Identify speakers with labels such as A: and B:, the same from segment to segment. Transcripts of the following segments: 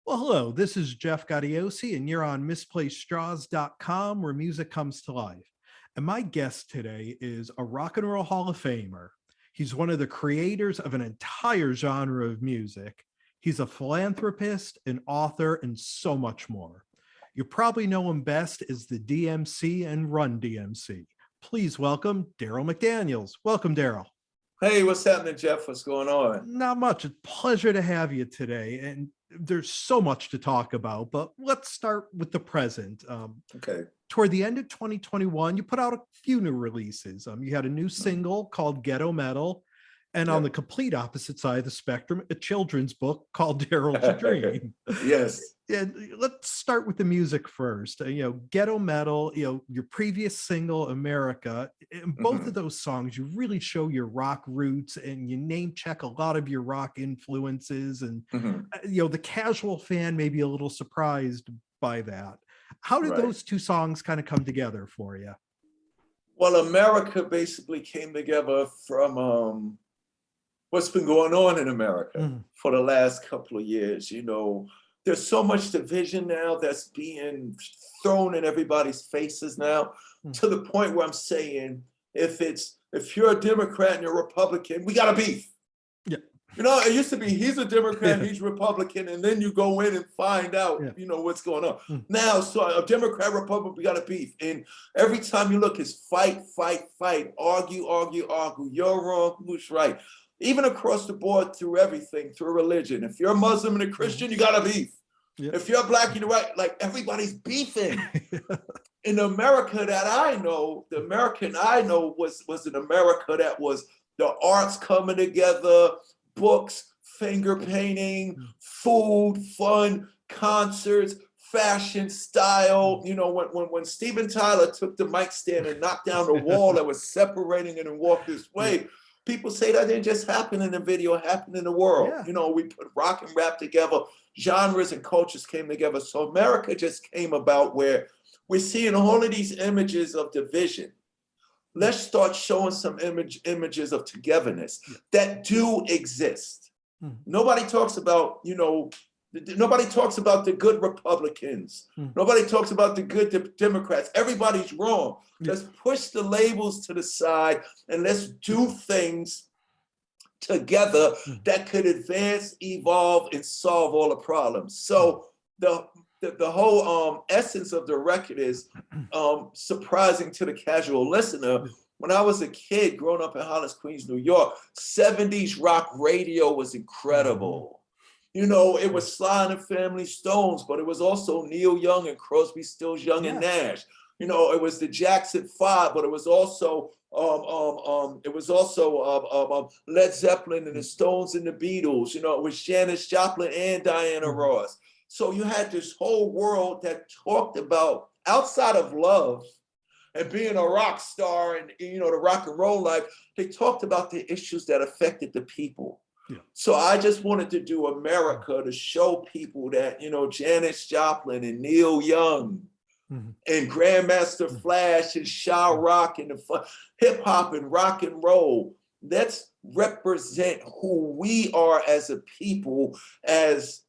A: Well, hello, this is Jeff Gaudiosi, and you're on misplacedstraws.com, where music comes to life. And my guest today is a rock and roll Hall of Famer. He's one of the creators of an entire genre of music. He's a philanthropist, an author, and so much more. You probably know him best as the DMC and Run-DMC. Please welcome Darryl McDaniels. Welcome, Darryl.
B: Hey, what's happening, Jeff? What's going on?
A: Not much. It's a pleasure to have you today. And there's so much to talk about, but let's start with the present.
B: Okay.
A: Toward the end of 2021, you put out a few new releases. You had a new single called Ghetto Metal, and on the complete opposite side of the spectrum, a children's book called Darryls Dream.
B: Yes.
A: And let's start with the music first. Ghetto Metal, your previous single, America. In both of those songs, you really show your rock roots and you name check a lot of your rock influences. And, the casual fan may be a little surprised by that. How did those two songs kind of come together for you?
B: Well, America basically came together from what's been going on in America for the last couple of years. There's so much division now that's being thrown in everybody's faces now, to the point where I'm saying, if you're a Democrat and you're a Republican, we got a beef.
A: Yeah.
B: It used to be he's a Democrat, he's Republican, and then you go in and find out, what's going on. Now, so a Democrat, Republican, we got a beef. And every time you look, it's fight, fight, fight, argue, argue, argue. You're wrong, who's right. Even across the board through everything, through religion. If you're a Muslim and a Christian, you got a beef. Yep. If you're black, you're white, like everybody's beefing. In America that I know, the American I know was an America that was the arts coming together, books, finger painting, food, fun, concerts, fashion, style. When Steven Tyler took the mic stand and knocked down the wall that was separating it and walked this way, people say that didn't just happen in the video, it happened in the world. Yeah. We put rock and rap together, genres and cultures came together. So America just came about where we're seeing all of these images of division. Let's start showing some images of togetherness that do exist. Nobody talks about, nobody talks about the good Republicans. Nobody talks about the good Democrats. Everybody's wrong. Let's push the labels to the side and let's do things together that could advance, evolve, and solve all the problems. So the whole essence of the record is surprising to the casual listener. When I was a kid growing up in Hollis, Queens, New York, 70s rock radio was incredible. It was Sly and the Family Stones, but it was also Neil Young and Crosby, Stills, Young and Nash. It was the Jackson 5, but it was also Led Zeppelin and the Stones and the Beatles. It was Janis Joplin and Diana Ross. So you had this whole world that talked about, outside of love and being a rock star and the rock and roll life, they talked about the issues that affected the people. Yeah. So I just wanted to do America to show people that, Janis Joplin and Neil Young and Grandmaster Flash and Sha Rock and the hip hop and rock and roll. Let's represent who we are as a people, as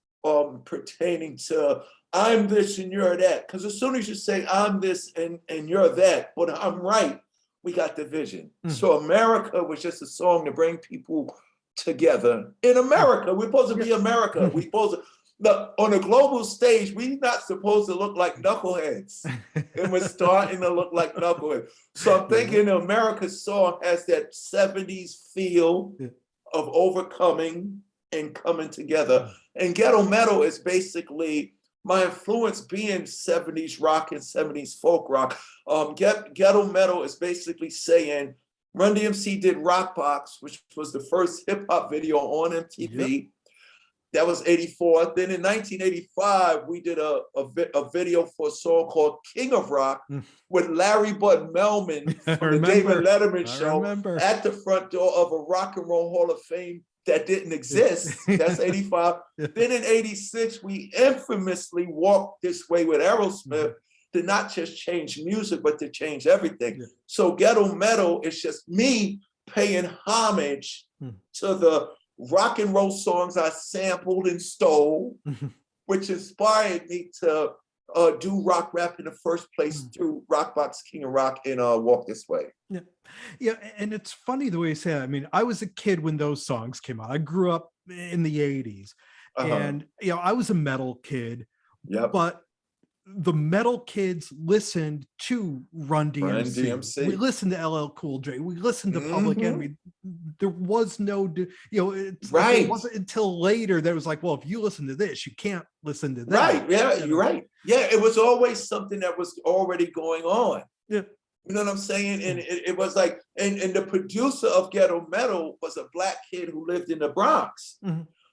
B: pertaining to I'm this and you're that. Because as soon as you say I'm this and you're that, but I'm right, we got division. So America was just a song to bring people together in America. We're supposed to be America. We're supposed to look on a global stage. We're not supposed to look like knuckleheads, and we're starting to look like knuckleheads. So I'm thinking America's song has that 70s feel of overcoming and coming together. And ghetto metal is basically my influence being 70s rock and 70s folk rock. Ghetto metal is basically saying, Run-DMC did Rock Box, which was the first hip hop video on MTV. Yep. That was 84. Then in 1985, we did a video for a song called King of Rock with Larry Bud Melman from the David Letterman show at the front door of a Rock and Roll Hall of Fame that didn't exist. That's 85. Then in 86, we infamously walked this way with Aerosmith to not just change music, but to change everything. So ghetto metal is just me paying homage to the rock and roll songs I sampled and stole which inspired me to do rock rap in the first place through Rockbox King of Rock and Walk This Way.
A: Yeah. Yeah. And it's funny the way you say that. I mean, I was a kid when those songs came out. I grew up in the 80s. And, you know, I was a metal kid, but the metal kids listened to Run-DMC. We listened to LL Cool J. We listened to Public Enemy. There was no, you know, it's like it wasn't until later that it was like, well, if you listen to this, you can't listen to that.
B: Right. Yeah, you're right. Yeah, it was always something that was already going on.
A: Yeah.
B: You know what I'm saying? And it was like, and the producer of Ghetto Metal was a Black kid who lived in the Bronx.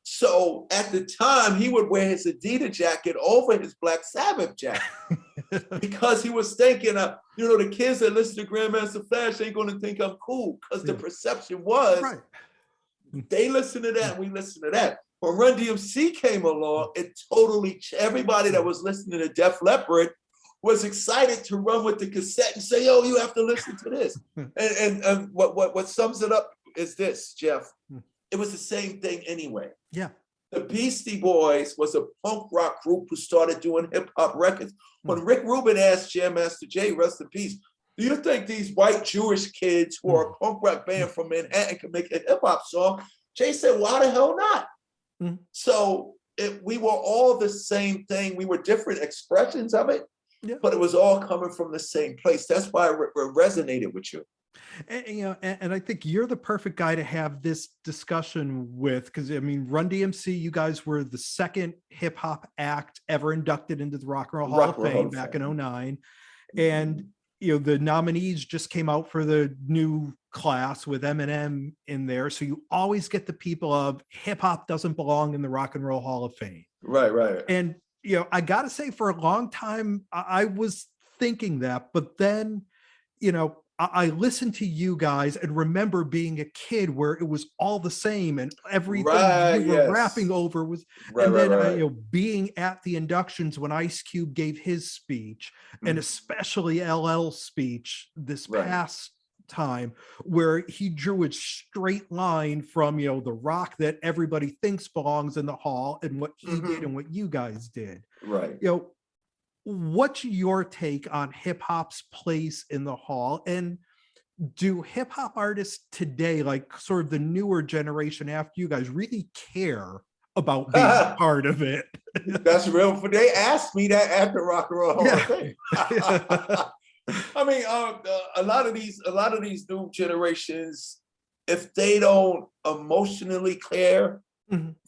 B: So at the time, he would wear his Adidas jacket over his Black Sabbath jacket because he was thinking, you know, the kids that listen to Grandmaster Flash ain't going to think I'm cool, because the perception was they listen to that and we listen to that. When Run-DMC came along, it totally, everybody that was listening to Def Leppard was excited to run with the cassette and say, yo, you have to listen to this. And what sums it up is this, Jeff. It was the same thing anyway.
A: Yeah.
B: The Beastie Boys was a punk rock group who started doing hip hop records. When Rick Rubin asked Jam Master Jay, rest in peace, do you think these white Jewish kids who are a punk rock band from Manhattan can make a hip hop song? Jay said, why the hell not? So we were all the same thing. We were different expressions of it, but it was all coming from the same place. That's why it resonated with you.
A: And, you know, and I think you're the perfect guy to have this discussion with, because I mean, Run-DMC, you guys were the second hip hop act ever inducted into the Rock and Roll Hall of Fame back in 2009. And, you know, the nominees just came out for the new class with Eminem in there. So you always get the people of hip hop doesn't belong in the Rock and Roll Hall of Fame.
B: Right.
A: And, you know, I got to say, for a long time, I was thinking that, but then, you know, I listened to you guys and remember being a kid where it was all the same and everything you were rapping over was, and then you know, being at the inductions when Ice Cube gave his speech, and especially LL's speech this past time, where he drew a straight line from, you know, the rock that everybody thinks belongs in the hall and what he did and what you guys did.
B: Right.
A: You know, what's your take on hip hop's place in the hall? And do hip hop artists today, like sort of the newer generation after you guys, really care about being part of it?
B: That's real. They asked me that after Rock and Roll Hall of Fame. I mean, a lot of these new generations, if they don't emotionally care,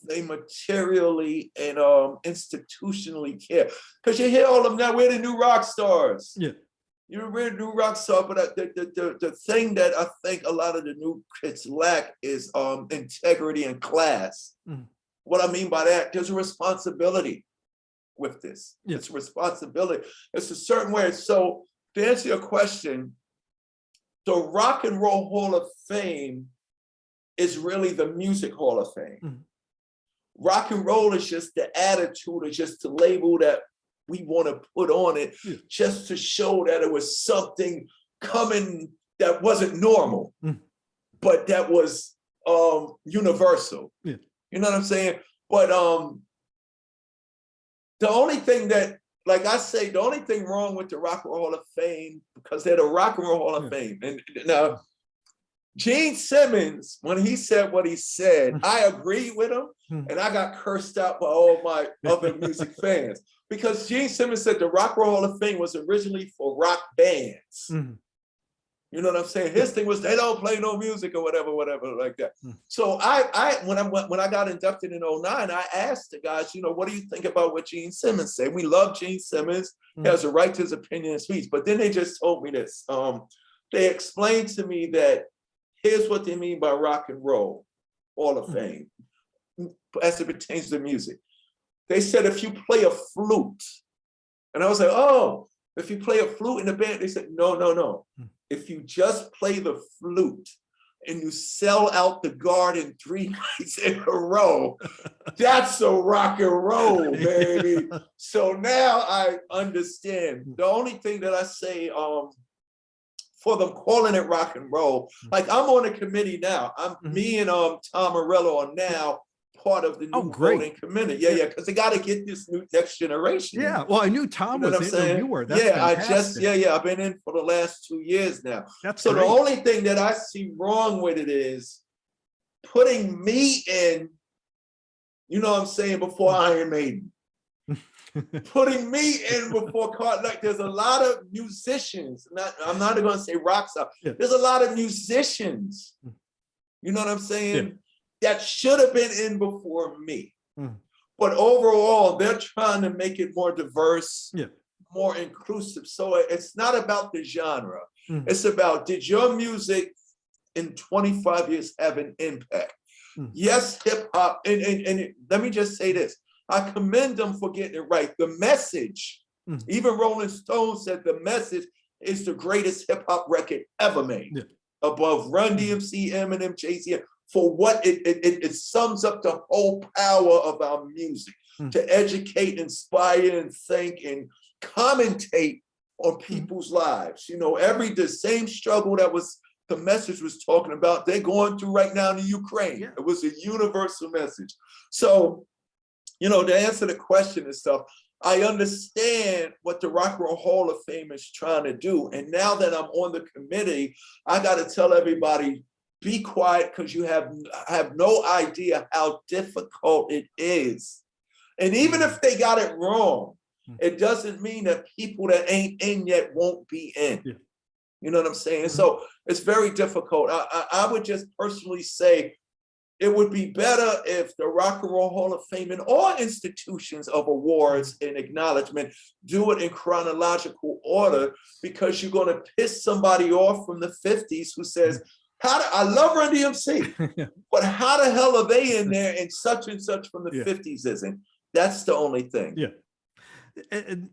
B: they materially and institutionally care. Because you hear all of them now, we're the new rock stars.
A: Yeah.
B: You're a new rock star, but the thing that I think a lot of the new kids lack is integrity and class. What I mean by that, there's a responsibility with this. It's a responsibility. It's a certain way. So to answer your question, the Rock and Roll Hall of Fame is really the Music Hall of Fame. Rock and roll is just the attitude, or just the label that we want to put on it, just to show that it was something coming that wasn't normal, but that was universal. You know what I'm saying? But the only thing that, like I say, the only thing wrong with the Rock and Roll Hall of Fame, because they're the Rock and Roll Hall of Fame. And now, Gene Simmons, when he said what he said, I agreed with him, and I got cursed out by all my other music fans, because Gene Simmons said the Rock and Roll Hall of Fame was originally for rock bands. You know what I'm saying? His thing was they don't play no music or whatever like that. So when I got inducted in 2009, I asked the guys, you know, what do you think about what Gene Simmons said? We love Gene Simmons. He has a right to his opinion and speech. But then they just told me this. They explained to me that here's what they mean by Rock and Roll Hall of Fame as it pertains to music. They said if you play a flute, and I was like, oh, if you play a flute in the band, they said, no. If you just play the flute and you sell out the Garden 3 nights in a row, that's a rock and roll, baby. So now I understand. The only thing that I say for them calling it rock and roll, like I'm on a committee now. Me and Tom Morello are now part of the
A: Oh,
B: new
A: great.
B: voting committee. Yeah, because they got to get this new next generation.
A: Yeah. Well, I knew Tom
B: You know
A: was
B: what I'm
A: in, or
B: saying?
A: you were. That's
B: Yeah,
A: fantastic.
B: I've been in for the last 2 years now.
A: That's
B: so
A: great.
B: The only thing that I see wrong with it is putting me in, you know what I'm saying, before Iron Maiden. Putting me in before like there's a lot of musicians. I'm not going to say rock stars.
A: Yeah.
B: There's a lot of musicians. You know what I'm saying? Yeah. That should have been in before me. But overall, they're trying to make it more diverse, more inclusive. So it's not about the genre. It's about, did your music in 25 years have an impact? Yes, hip hop. And let me just say this. I commend them for getting it right. The message, even Rolling Stone said the message is the greatest hip hop record ever made. Above Run-DMC, Eminem, Jay-Z, for what it sums up the whole power of our music to educate, inspire, and think and commentate on people's lives. You know, the same struggle that was the message was talking about, they're going through right now in the Ukraine. It was a universal message. So, you know, to answer the question and stuff, I understand what the Rock and Roll Hall of Fame is trying to do. And now that I'm on the committee, I got to tell everybody, be quiet, because you have no idea how difficult it is. And even if they got it wrong, it doesn't mean that people that ain't in yet won't be in. You know what I'm saying? So it's very difficult. I would just personally say, it would be better if the Rock and Roll Hall of Fame and all institutions of awards and acknowledgement do it in chronological order, because you're going to piss somebody off from the 50s who says, I love Run-DMC, but how the hell are they in there and such from the 50s isn't? That's the only thing.
A: Yeah. And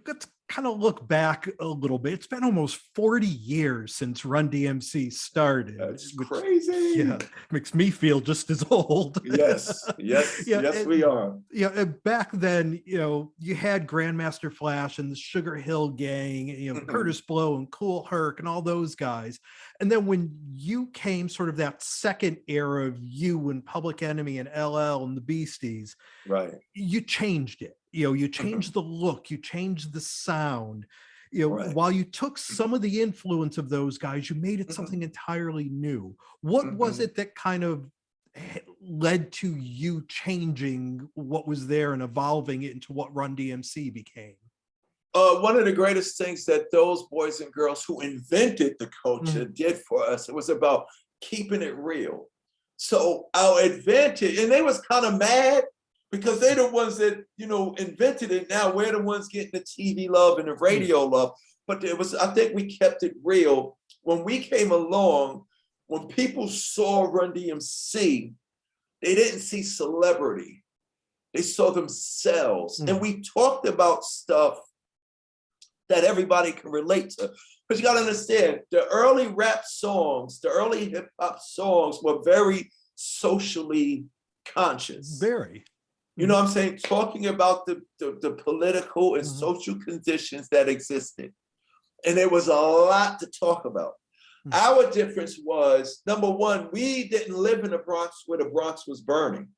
A: let's kind of look back a little bit. It's been almost 40 years since Run-DMC started.
B: That's crazy.
A: Yeah, makes me feel just as old.
B: Yes, we are.
A: Yeah, back then, you know, you had Grandmaster Flash and the Sugar Hill Gang, you know, Curtis Blow and Kool Herc and all those guys. And then when you came, sort of that second era of you and Public Enemy and LL and the Beasties,
B: right?
A: You changed it. You know, you changed the look, you changed the sound. You know, while you took some of the influence of those guys, you made it something entirely new. What was it that kind of led to you changing what was there and evolving it into what Run-DMC became?
B: One of the greatest things that those boys and girls who invented the culture did for us, it was about keeping it real. So our advantage, and they was kind of mad, because they're the ones that, you know, invented it. Now we're the ones getting the TV love and the radio love. But I think we kept it real. When we came along, when people saw Run-DMC, they didn't see celebrity. They saw themselves. And we talked about stuff that everybody can relate to. Because you got to understand, the early rap songs, the early hip hop songs were very socially conscious.
A: Very.
B: You know what I'm saying? Talking about the political and social conditions that existed. And there was a lot to talk about. Our difference was, number one, we didn't live in the Bronx where the Bronx was burning.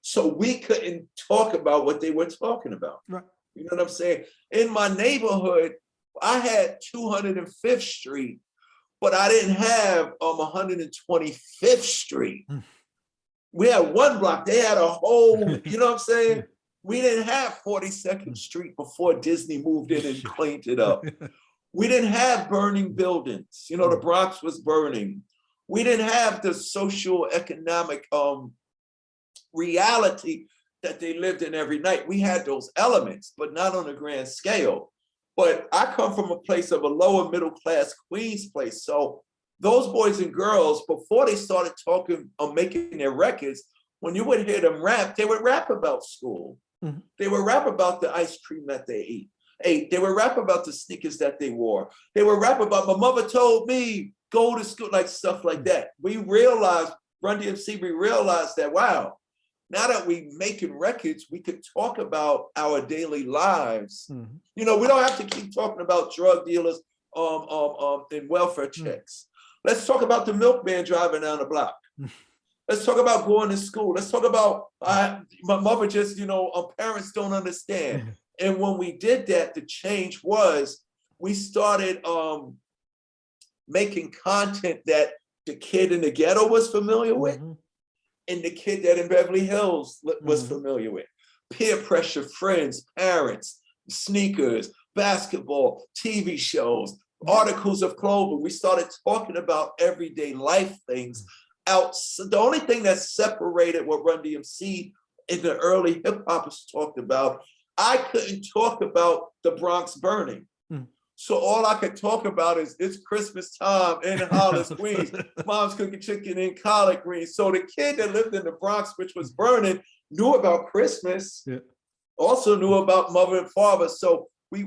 B: So we couldn't talk about what they were talking about. Right. You know what I'm saying? In my neighborhood, I had 205th Street, but I didn't have 125th Street. We had one block. They had a whole, you know what I'm saying? We didn't have 42nd Street before Disney moved in and cleaned it up. We didn't have burning buildings. You know, the Bronx was burning. We didn't have the social economic reality that they lived in every night. We had those elements, but not on a grand scale. But I come from a place of a lower middle class Queens place. So those boys and girls, before they started talking or making their records, when you would hear them rap, they would rap about school. They would rap about the ice cream that they ate. They would rap about the sneakers that they wore. They would rap about, my mother told me, go to school, like stuff like that. We realized, Run-DMC, we realized that, wow, now that we making records, we could talk about our daily lives. You know, we don't have to keep talking about drug dealers and welfare checks. Let's talk about the milkman driving down the block. Let's talk about going to school. Let's talk about my mother just, parents don't understand. And when we did that, the change was we started making content that the kid in the ghetto was familiar with, and the kid that in Beverly Hills was familiar with. Peer pressure, friends, parents, sneakers, basketball, TV shows, articles of clothing. We started talking about everyday life things. The only thing that separated what Run-DMC in the early hip hoppers talked about, I couldn't talk about the Bronx burning. So all I could talk about is it's Christmas time in Hollis, Queens. Mom's cooking chicken and collard greens. So the kid that lived in the Bronx, which was burning, knew about Christmas. Also knew about mother and father. So we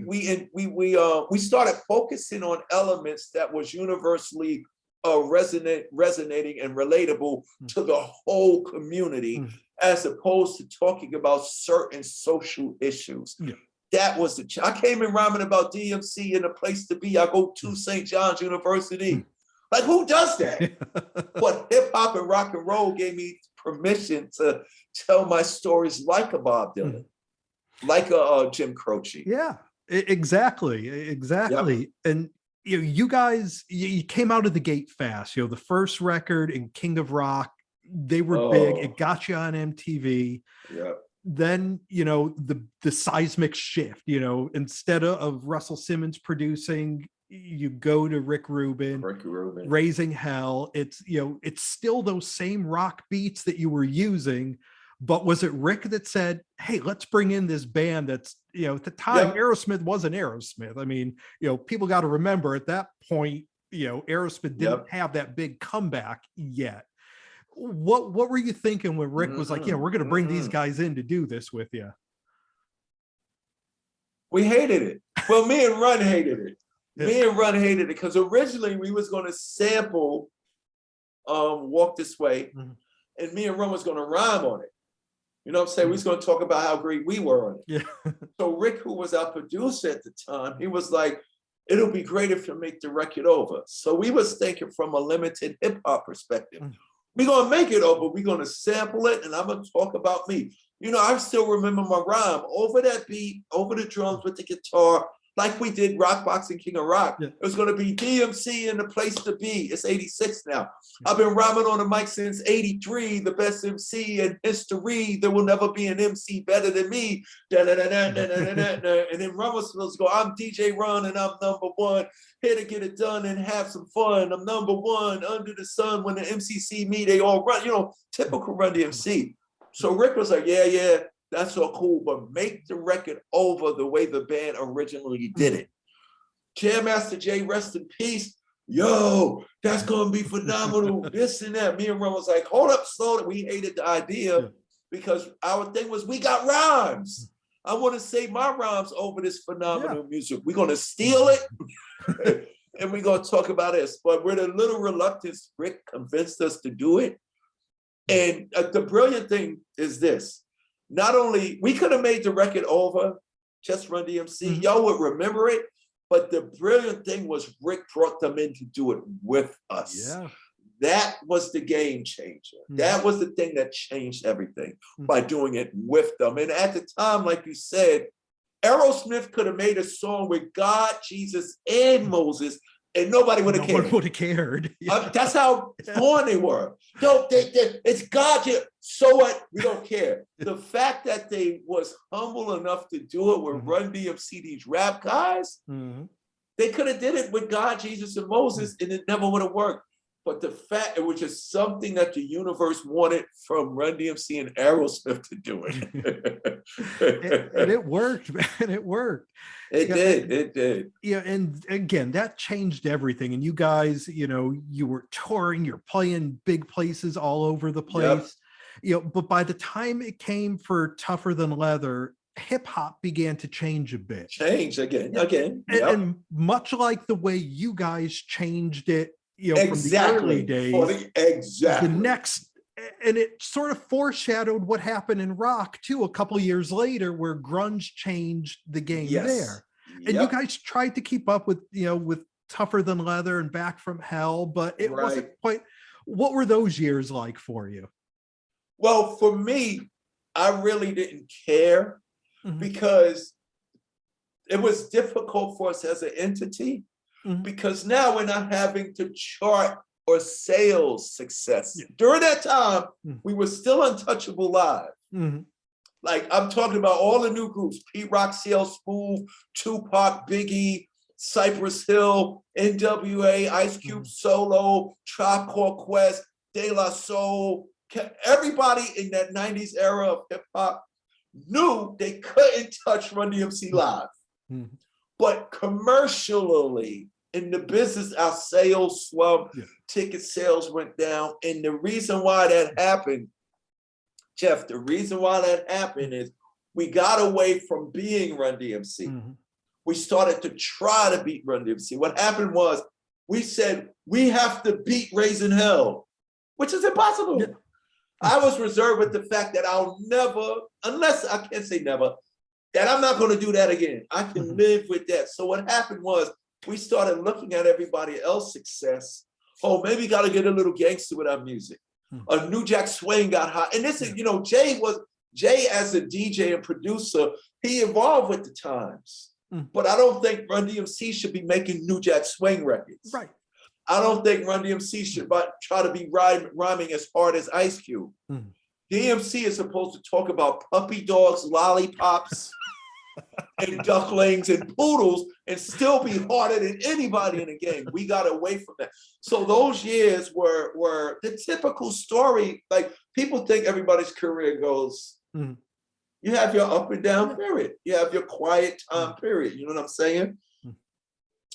B: started focusing on elements that was universally resonating and relatable to the whole community, as opposed to talking about certain social issues. That was I came in rhyming about DMC and a place to be. I go to St. John's University. Like, who does that? But hip hop and rock and roll gave me permission to tell my stories like a Bob Dylan, like a Jim Croce.
A: Yeah, exactly. Yep. And you guys, you came out of the gate fast. The first record in King of Rock, they were big. It got you on MTV.
B: Yeah.
A: Then the seismic shift. Instead of Russell Simmons producing, you go to Rick Rubin, Raising Hell. It's it's still those same rock beats that you were using, but was it Rick that said, hey, let's bring in this band that's at the time Aerosmith wasn't Aerosmith. I mean, people got to remember at that point, Aerosmith didn't have that big comeback yet. What were you thinking when Rick was like, we're going to bring these guys in to do this with you?
B: We hated it. Well, me and Run hated it. Me and Run hated it because originally we was going to sample Walk This Way, and me and Run was going to rhyme on it. You know what I'm saying? We was going to talk about how great we were on it. So Rick, who was our producer at the time, he was like, it'll be great if you make the record over. So we was thinking from a limited hip hop perspective. We're going to make it over. We're going to sample it, and I'm going to talk about me. I still remember my rhyme. Over that beat, over the drums with the guitar, like we did Rock Boxing King of Rock. It was going to be DMC and the place to be. It's 86 now. I've been rhyming on the mic since 83, the best MC in history. There will never be an MC better than me. And then Run was supposed to go, I'm DJ Run and I'm number one. Here to get it done and have some fun. I'm number one under the sun. When the MC see me, they all run. Typical Run-DMC. So Rick was like, yeah, that's all cool, but make the record over the way the band originally did it. Jam Master Jay, rest in peace. Yo, that's gonna be phenomenal. This and that. Me and Ron was like, hold up, slow down. We hated the idea because our thing was we got rhymes. I want to say my rhymes over this phenomenal music. We're gonna steal it and we're gonna talk about this. But with a little reluctance, Rick convinced us to do it. And the brilliant thing is this. Not only we could have made the record over, just Run-DMC, y'all would remember it, but the brilliant thing was Rick brought them in to do it with us. That was the game changer. That was the thing that changed everything by doing it with them. And at the time, like you said, Aerosmith could have made a song with God, Jesus, and Moses, and nobody would have cared.
A: Nobody would have cared.
B: That's how born they were. No, it's God. So what? We don't care. The fact that they was humble enough to do it with Run-DMC, these rap guys, they could have did it with God, Jesus, and Moses, and it never would have worked. But the fact, it was just something that the universe wanted from Run-DMC and Aerosmith to do it.
A: and it worked, man. It worked.
B: It did.
A: Yeah. And again, that changed everything. And you guys, you were touring, you're playing big places all over the place. But by the time it came for Tougher Than Leather, hip hop began to change a bit.
B: Change again.
A: And much like the way you guys changed it, from the early days, the next, and it sort of foreshadowed what happened in rock too, a couple years later, where grunge changed the game there. And you guys tried to keep up with, with Tougher Than Leather and Back from Hell, but it wasn't quite. What were those years like for you?
B: Well, for me, I really didn't care because it was difficult for us as an entity because now we're not having to chart or sales success. Yeah. During that time, we were still untouchable live. Like I'm talking about all the new groups, P-Rock, CL Smooth, Tupac, Biggie, Cypress Hill, NWA, Ice Cube Solo, Tribe Called Quest, De La Soul. Everybody in that 90s era of hip hop knew they couldn't touch Run-DMC live. But commercially, in the business, our sales slumped, ticket sales went down. And the reason why that happened, Jeff, the reason why that happened is we got away from being Run-DMC. We started to try to beat Run-DMC. What happened was we said, we have to beat Raising Hell, which is impossible. I was reserved with the fact that I'll never, unless I can't say never, that I'm not going to do that again. I can live with that. So what happened was we started looking at everybody else's success. Oh, maybe we got to get a little gangster with our music. A New Jack Swing got hot. And this is, you know, Jay as a DJ and producer, he evolved with the times. But I don't think Run-DMC should be making New Jack Swing records. Right. I don't think Run-DMC should try to be rhyming as hard as Ice Cube. DMC is supposed to talk about puppy dogs, lollipops, and ducklings and poodles and still be harder than anybody in the game. We got away from that. So those years were the typical story. Like people think everybody's career goes, you have your up and down period. You have your quiet time period. You know what I'm saying?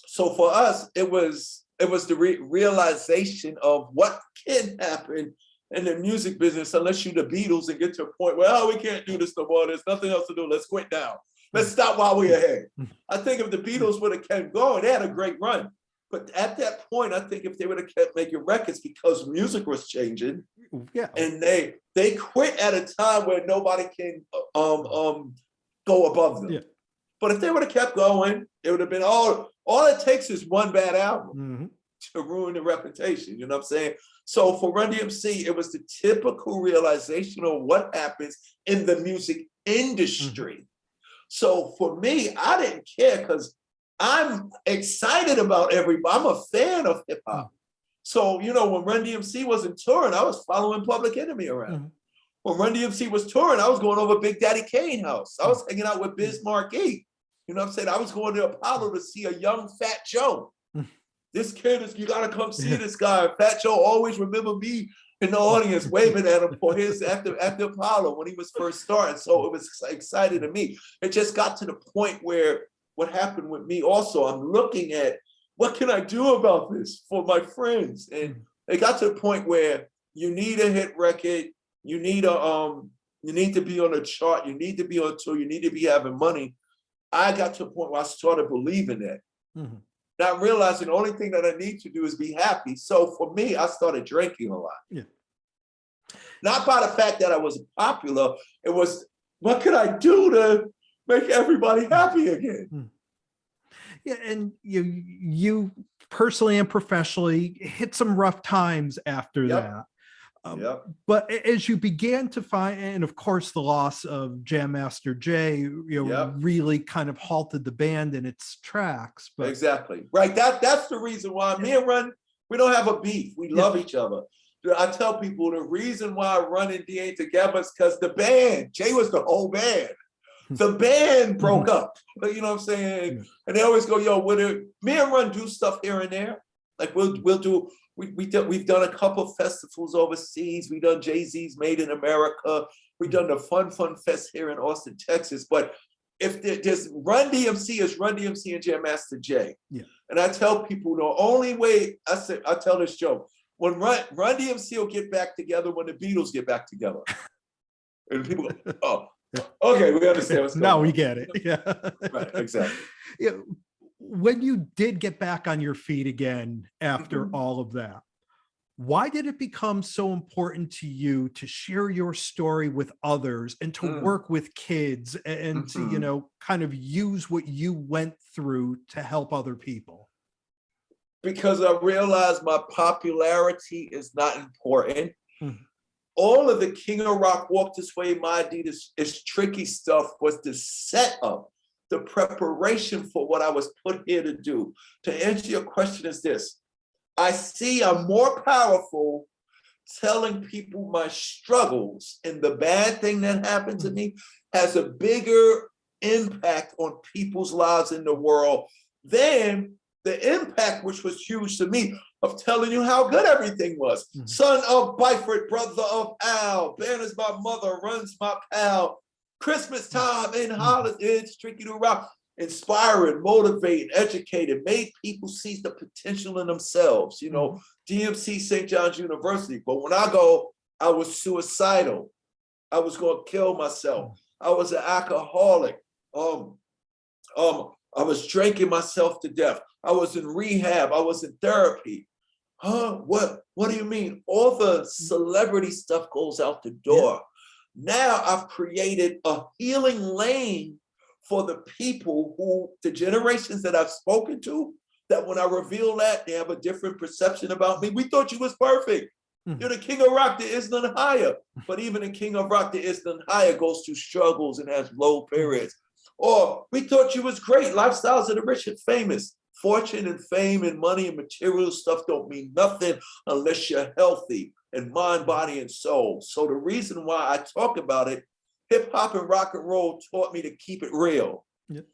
B: So for us, it was the realization of what can happen in the music business unless you're the Beatles and get to a point where, oh, we can't do this no more. There's nothing else to do. Let's quit now. Let's stop while we're ahead. I think if the Beatles would have kept going, they had a great run. But at that point, I think if they would have kept making records because music was changing, and they quit at a time where nobody can go above them. But if they would have kept going, it would have been all it takes is one bad album to ruin the reputation. You know what I'm saying? So for Run-DMC, it was the typical realization of what happens in the music industry. So for me, I didn't care because I'm excited about everybody. I'm a fan of hip hop. So, you know, when Run-DMC wasn't touring, I was following Public Enemy around. When Run-DMC was touring, I was going over Big Daddy Kane house. I was hanging out with Biz Markie. You know what I'm saying? I was going to Apollo to see a young Fat Joe. This kid is, you gotta come see this guy. Fat Joe always remember me in the audience waving at him for his at the Apollo when he was first starting. So it was exciting to me. It just got to the point where what happened with me also, I'm looking at what can I do about this for my friends? And it got to the point where you need a hit record, you need to be on a chart, you need to be on tour, you need to be having money. I got to a point where I started believing that. Not realizing the only thing that I need to do is be happy. So for me, I started drinking a lot. Not by the fact that I was popular, it was what could I do to make everybody happy again?
A: And you personally and professionally hit some rough times after that. But as you began to find, and of course, the loss of Jam Master Jay, really kind of halted the band in its tracks. But
B: exactly right. That's the reason why me and Run, we don't have a beef. We love each other. I tell people the reason why Run and D ain't together is because the band, Jay was the whole band. The band broke up. You know what I'm saying? And they always go, yo, me and Run do stuff here and there. Like we'll do. We've done a couple of festivals overseas. We've done Jay-Z's Made in America. We've done the Fun Fest here in Austin, Texas. But if there's Run-DMC is Run-DMC and Jam Master Jay. And I tell people the only way, I tell this joke, when Run-DMC will get back together when the Beatles get back together. And people go, oh, okay, we understand what's going on.
A: Now we get it.
B: Right, exactly.
A: When you did get back on your feet again after all of that, why did it become so important to you to share your story with others and to work with kids and to, kind of use what you went through to help other people?
B: because I realized my popularity is not important.
A: Mhm.
B: All of the King of Rock Walk This Way, My Adidas is Tricky stuff was the setup, the preparation for what I was put here to do. To answer your question is this: I see I'm more powerful telling people my struggles and the bad thing that happened to me has a bigger impact on people's lives in the world than the impact, which was huge to me, of telling you how good everything was. Son of Byford, brother of Al, Banner's my mother, runs my pal. Christmas time in Hollis, it's tricky to rock. Inspiring, motivating, educated, made people see the potential in themselves. You know, DMC, St. John's University. But when I go, I was suicidal. I was going to kill myself. I was an alcoholic. I was drinking myself to death. I was in rehab. I was in therapy. Huh? What do you mean? All the celebrity stuff goes out the door. Now I've created a healing lane for the people who, the generations that I've spoken to, that when I reveal that, they have a different perception about me. We thought you was perfect. You're the king of rock, there is none higher. But even the king of rock, there is none higher, goes through struggles and has low periods. Or we thought you was great. Lifestyles of the rich and famous. Fortune and fame and money and material stuff don't mean nothing unless you're healthy in mind, body, and soul. So the reason why I talk about it, hip hop and rock and roll taught me to keep it real. Yep.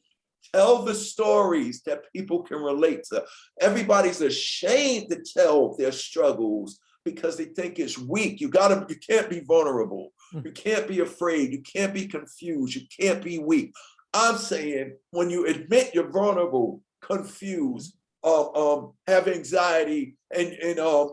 B: Tell the stories that people can relate to. Everybody's ashamed to tell their struggles because they think it's weak. You can't be vulnerable. You can't be afraid. You can't be confused. You can't be weak. I'm saying when you admit you're vulnerable, confused, have anxiety, and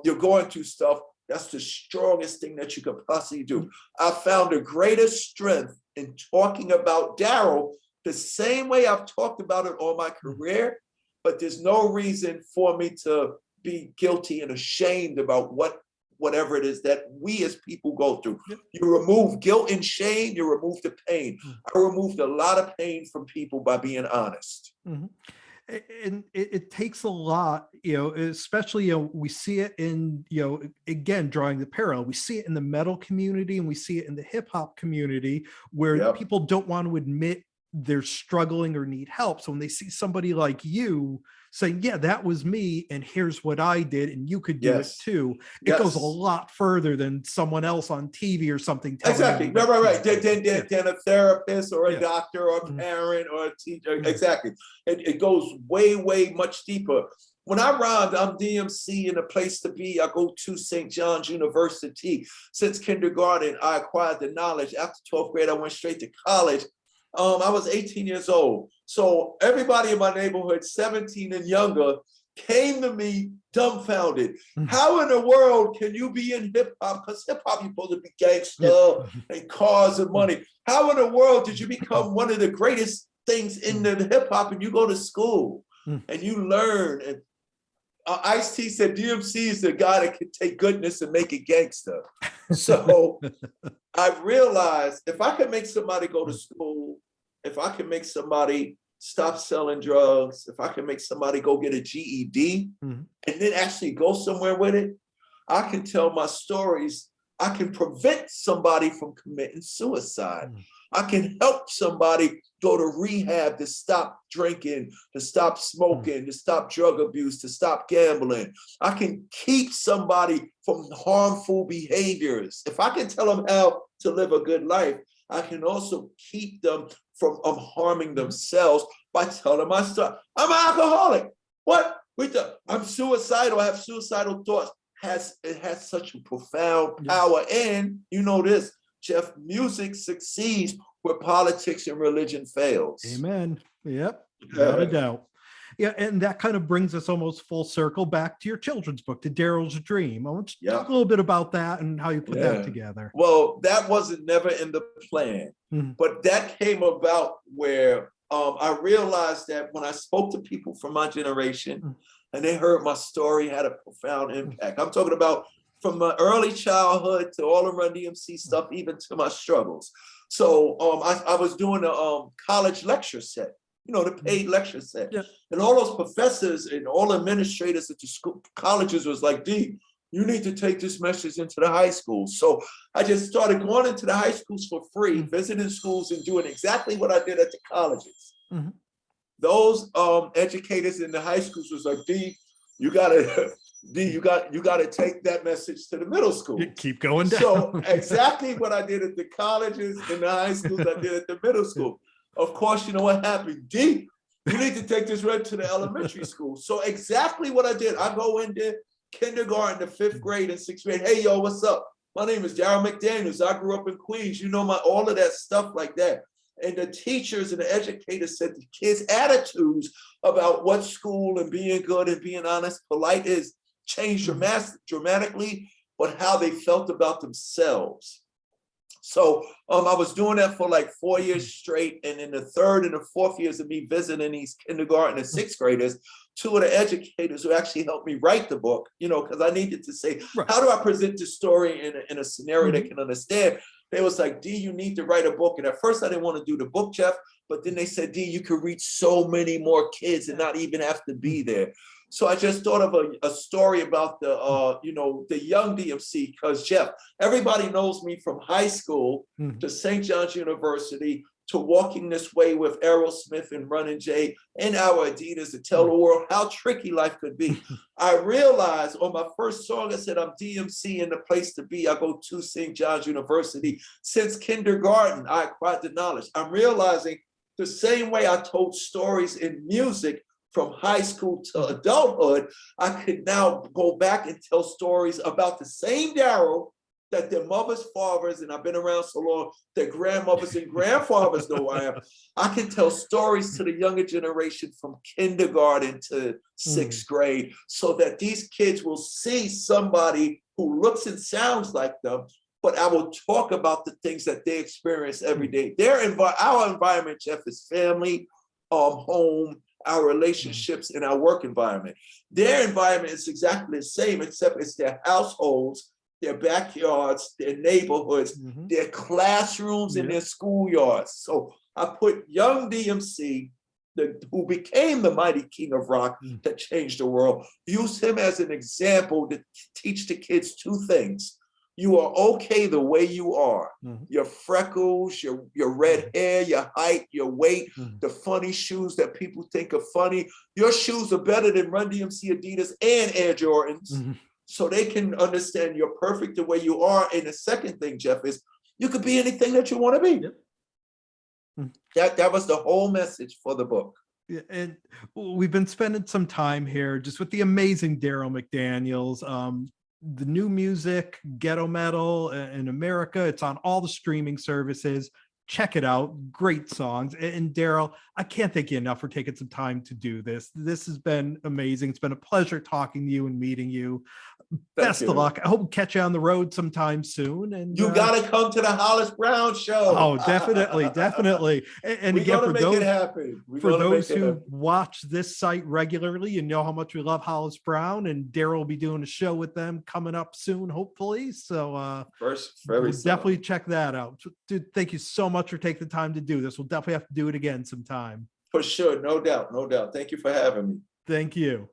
B: you're going through stuff, that's the strongest thing that you could possibly do. I found a greater strength in talking about Darryl the same way I've talked about it all my career, but there's no reason for me to be guilty and ashamed about whatever it is that we as people go through. You remove guilt and shame, you remove the pain. I removed a lot of pain from people by being honest.
A: And it takes a lot, especially, we see it in, again, drawing the parallel, we see it in the metal community and we see it in the hip hop community where people don't want to admit they're struggling or need help. So when they see somebody like you saying, yeah, that was me, and here's what I did, and you could do it too, it goes a lot further than someone else on TV or something.
B: Exactly. Right. Than a therapist or a doctor or a parent or a teacher. Exactly. It goes way, way much deeper. When I rhymed, I'm DMC and a place to be. I go to St. John's University. Since kindergarten, I acquired the knowledge. After 12th grade, I went straight to college. I was 18 years old. So everybody in my neighborhood, 17 and younger, came to me dumbfounded. How in the world can you be in hip hop? Because hip hop, you're supposed to be gangster and cars and money. How in the world did you become one of the greatest things in the hip hop and you go to school and you learn? And Ice-T said DMC is the guy that can take goodness and make it gangster. So I realized if I could make somebody go to school, if I can make somebody stop selling drugs, if I can make somebody go get a GED and then actually go somewhere with it, I can tell my stories. I can prevent somebody from committing suicide. I can help somebody go to rehab to stop drinking, to stop smoking, to stop drug abuse, to stop gambling. I can keep somebody from harmful behaviors. If I can tell them how to live a good life, I can also keep them from harming themselves by telling my story. I'm an alcoholic. What? I'm suicidal. I have suicidal thoughts. It has such a profound power. And you know this, Jeff, music succeeds where politics and religion fails.
A: Amen. Yep. Without a doubt. Yeah, and that kind of brings us almost full circle back to your children's book, to Darryl's Dream. I want you to talk a little bit about that and how you put that together.
B: Well, that wasn't never in the plan, but that came about where I realized that when I spoke to people from my generation and they heard my story had a profound impact. I'm talking about from my early childhood to all the Run-DMC stuff, even to my struggles. So I was doing a college lecture set. the paid lecture set.
A: Yeah.
B: And all those professors and all administrators at the school colleges was like, D, you need to take this message into the high schools. So I just started going into the high schools for free, visiting schools and doing exactly what I did at the colleges. Those educators in the high schools was like, D, you gotta take that message to the middle school.
A: You keep going down.
B: So exactly what I did at the colleges and the high schools, I did at the middle school. Of course, you know what happened? D, you need to take this right to the elementary school. So exactly what I did. I go in there, kindergarten to 5th grade and 6th grade. Hey, yo, what's up? My name is Darryl McDaniels. I grew up in Queens. All of that stuff like that. And the teachers and the educators said the kids' attitudes about what school and being good and being honest, polite is changed dramatically, but how they felt about themselves. So I was doing that for like 4 years straight. And in the 3rd and the 4th years of me visiting these kindergarten and 6th graders, 2 of the educators who actually helped me write the book, because I needed to say, how do I present the story in a scenario they can understand? They was like, D, you need to write a book. And at first I didn't want to do the book, Jeff, but then they said, D, you could reach so many more kids and not even have to be there. So I just thought of a story about the young DMC, because Jeff, everybody knows me from high school to St. John's University to walking this way with Aerosmith and Run-DMC and our Adidas to tell the world how tricky life could be. I realized on my first song, I said, I'm DMC in the place to be. I go to St. John's University. Since kindergarten, I acquired the knowledge. I'm realizing the same way I told stories in music from high school to adulthood, I could now go back and tell stories about the same Darryl that their mothers, fathers, and I've been around so long, their grandmothers and grandfathers know I am. I can tell stories to the younger generation from kindergarten to 6th grade, so that these kids will see somebody who looks and sounds like them, but I will talk about the things that they experience every day. Our environment, Jeff, is family, home, our relationships, and our work environment. Their environment is exactly the same, except it's their households, their backyards, their neighborhoods, their classrooms, and their schoolyards. So I put young DMC, who became the mighty king of rock that changed the world, use him as an example to teach the kids 2 things. You are okay the way you are. Your freckles, your red hair, your height, your weight, the funny shoes that people think are funny. Your shoes are better than Run-DMC, Adidas, and Air Jordans. So they can understand you're perfect the way you are. And the second thing, Jeff, is you could be anything that you want to be. That was the whole message for the book.
A: Yeah, and we've been spending some time here just with the amazing Darryl McDaniels. The new music, ghetto metal in America, it's on all the streaming services. Check it out. Great songs. And Darryl, I can't thank you enough for taking some time to do this. This has been amazing. It's been a pleasure talking to you and meeting you. Best of luck. I hope to catch you on the road sometime soon. And
B: you got to come to the Hollis Brown show.
A: Oh, definitely, definitely. And again, for those who watch this site regularly, you know how much we love Hollis Brown, and Darryl will be doing a show with them coming up soon, hopefully. So we'll definitely check that out. Dude, thank you so much for taking the time to do this. We'll definitely have to do it again sometime.
B: For sure, no doubt, no doubt. Thank you for having me.
A: Thank you.